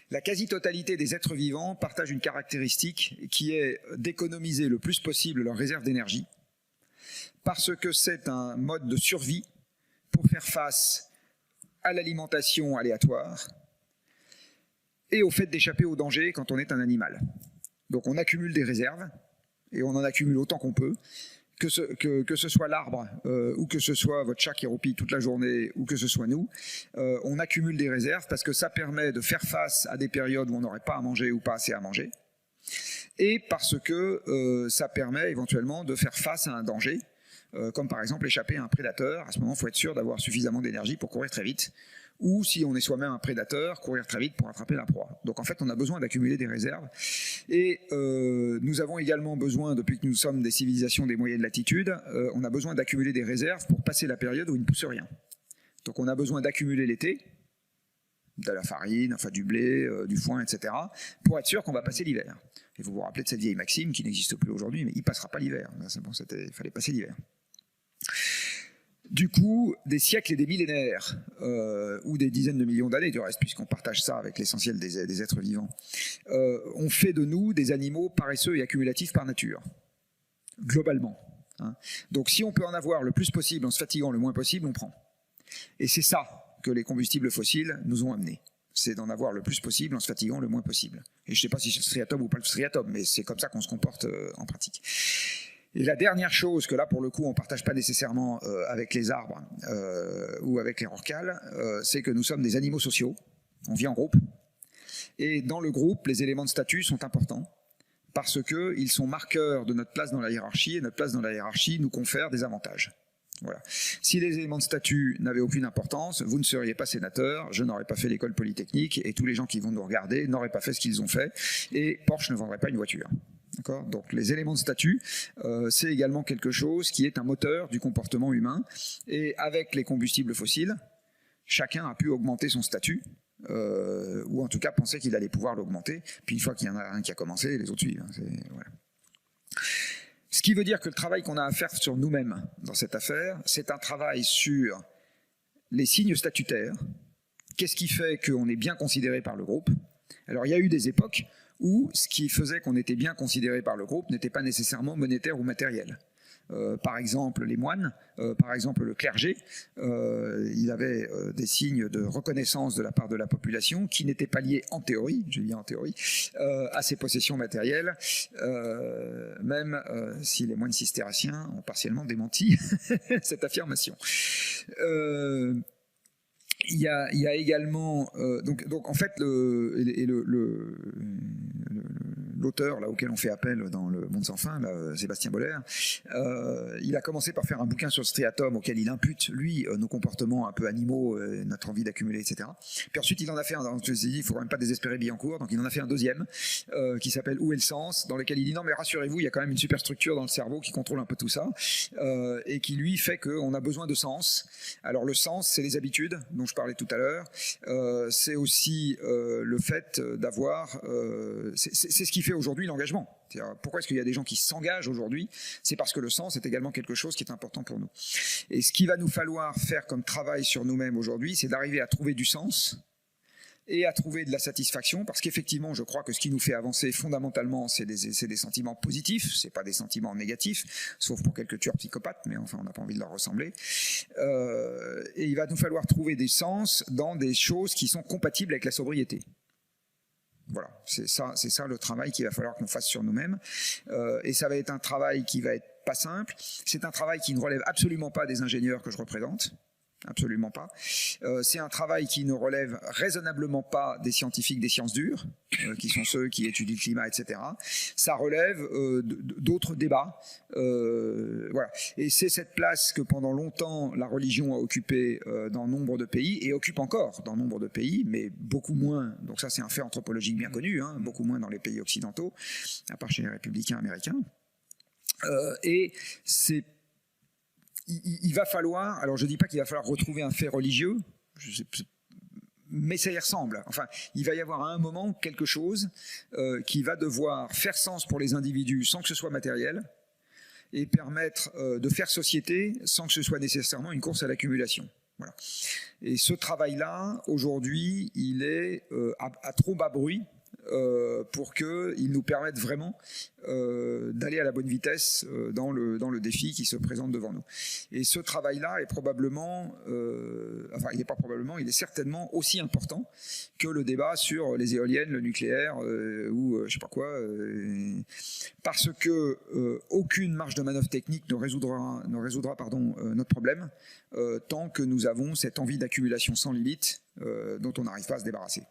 La quasi-totalité des êtres vivants partagent une caractéristique qui est d'économiser le plus possible leurs réserves d'énergie, parce que c'est un mode de survie pour faire face à l'alimentation aléatoire et au fait d'échapper au danger quand on est un animal. Donc on accumule des réserves, et on en accumule autant qu'on peut, que ce soit l'arbre, ou que ce soit votre chat qui roupille toute la journée, ou que ce soit nous, on accumule des réserves parce que ça permet de faire face à des périodes où on n'aurait pas à manger ou pas assez à manger, et parce que ça permet éventuellement de faire face à un danger, comme par exemple échapper à un prédateur. À ce moment, il faut être sûr d'avoir suffisamment d'énergie pour courir très vite, ou si on est soi-même un prédateur, courir très vite pour attraper la proie. Donc en fait, on a besoin d'accumuler des réserves. Et nous avons également besoin, depuis que nous sommes des civilisations des moyennes latitudes, on a besoin d'accumuler des réserves pour passer la période où il ne pousse rien. Donc on a besoin d'accumuler l'été, de la farine, enfin du blé, du foin, etc., pour être sûr qu'on va passer l'hiver. Et vous vous rappelez de cette vieille maxime qui n'existe plus aujourd'hui, mais il ne passera pas l'hiver. Bon, il fallait passer l'hiver. Du coup, des siècles et des millénaires, ou des dizaines de millions d'années du reste, puisqu'on partage ça avec l'essentiel des êtres vivants, ont fait de nous des animaux paresseux et accumulatifs par nature, globalement. Hein. Donc si on peut en avoir le plus possible en se fatiguant le moins possible, on prend. Et c'est ça que les combustibles fossiles nous ont amenés. C'est d'en avoir le plus possible en se fatiguant le moins possible. Et je ne sais pas si c'est le striatum ou pas le striatum, mais c'est comme ça qu'on se comporte en pratique. Et la dernière chose que là, pour le coup, on ne partage pas nécessairement avec les arbres ou avec les rorquals, c'est que nous sommes des animaux sociaux, on vit en groupe, et dans le groupe, les éléments de statut sont importants, parce qu'ils sont marqueurs de notre place dans la hiérarchie, et notre place dans la hiérarchie nous confère des avantages. Voilà. Si les éléments de statut n'avaient aucune importance, vous ne seriez pas sénateur, je n'aurais pas fait l'école polytechnique, et tous les gens qui vont nous regarder n'auraient pas fait ce qu'ils ont fait, et Porsche ne vendrait pas une voiture. Donc les éléments de statut, c'est également quelque chose qui est un moteur du comportement humain, et avec les combustibles fossiles, chacun a pu augmenter son statut, ou en tout cas penser qu'il allait pouvoir l'augmenter, puis une fois qu'il y en a un qui a commencé, les autres suivent. Voilà. Ce qui veut dire que le travail qu'on a à faire sur nous-mêmes dans cette affaire, c'est un travail sur les signes statutaires. Qu'est-ce qui fait qu'on est bien considéré par le groupe? Alors il y a eu des époques où ce qui faisait qu'on était bien considéré par le groupe n'était pas nécessairement monétaire ou matériel. Par exemple les moines, par exemple le clergé, il avait des signes de reconnaissance de la part de la population qui n'étaient pas liés en théorie, je dis en théorie, à ses possessions matérielles, même si les moines cisterciens ont partiellement démenti cette affirmation. Il y a également donc en fait l'auteur là auquel on fait appel dans le Monde sans fin, là, Sébastien Boller, il a commencé par faire un bouquin sur le striatum auquel il impute lui nos comportements un peu animaux, notre envie d'accumuler, etc. Puis ensuite il en a fait un, je me suis dit il faut quand même pas désespérer Billancourt, donc il en a fait un deuxième qui s'appelle Où est le sens, dans lequel il dit non mais rassurez-vous, il y a quand même une superstructure dans le cerveau qui contrôle un peu tout ça, et qui lui fait qu'on a besoin de sens. Alors le sens, c'est les habitudes dont je parlais tout à l'heure, c'est aussi le fait d'avoir, c'est ce qui fait aujourd'hui l'engagement. Pourquoi est-ce qu'il y a des gens qui s'engagent aujourd'hui? C'est parce que le sens est également quelque chose qui est important pour nous. Et ce qu'il va nous falloir faire comme travail sur nous-mêmes aujourd'hui, c'est d'arriver à trouver du sens et à trouver de la satisfaction, parce qu'effectivement, je crois que ce qui nous fait avancer fondamentalement, c'est des sentiments positifs, c'est pas des sentiments négatifs, sauf pour quelques tueurs psychopathes, mais enfin, on n'a pas envie de leur ressembler. Et il va nous falloir trouver des sens dans des choses qui sont compatibles avec la sobriété. Voilà, c'est ça le travail qu'il va falloir qu'on fasse sur nous-mêmes. Et ça va être un travail qui va être pas simple. C'est un travail qui ne relève absolument pas des ingénieurs que je représente. Absolument pas. C'est un travail qui ne relève raisonnablement pas des scientifiques des sciences dures, qui sont ceux qui étudient le climat, etc. Ça relève d'autres débats. Voilà. Et c'est cette place que pendant longtemps la religion a occupée dans nombre de pays, et occupe encore dans nombre de pays, mais beaucoup moins, donc ça c'est un fait anthropologique bien connu, hein, beaucoup moins dans les pays occidentaux, à part chez les républicains américains. Et c'est il va falloir, alors je ne dis pas qu'il va falloir retrouver un fait religieux, mais ça y ressemble. Enfin, il va y avoir à un moment quelque chose qui va devoir faire sens pour les individus sans que ce soit matériel, et permettre de faire société sans que ce soit nécessairement une course à l'accumulation. Voilà. Et ce travail-là, aujourd'hui, il est à trop bas bruit pour qu'il nous permette vraiment d'aller à la bonne vitesse dans le défi qui se présente devant nous. Et ce travail-là est probablement, enfin il n'est pas probablement, il est certainement aussi important que le débat sur les éoliennes, le nucléaire ou je sais pas quoi, parce que aucune marge de manœuvre technique ne résoudra notre problème tant que nous avons cette envie d'accumulation sans limite dont on n'arrive pas à se débarrasser.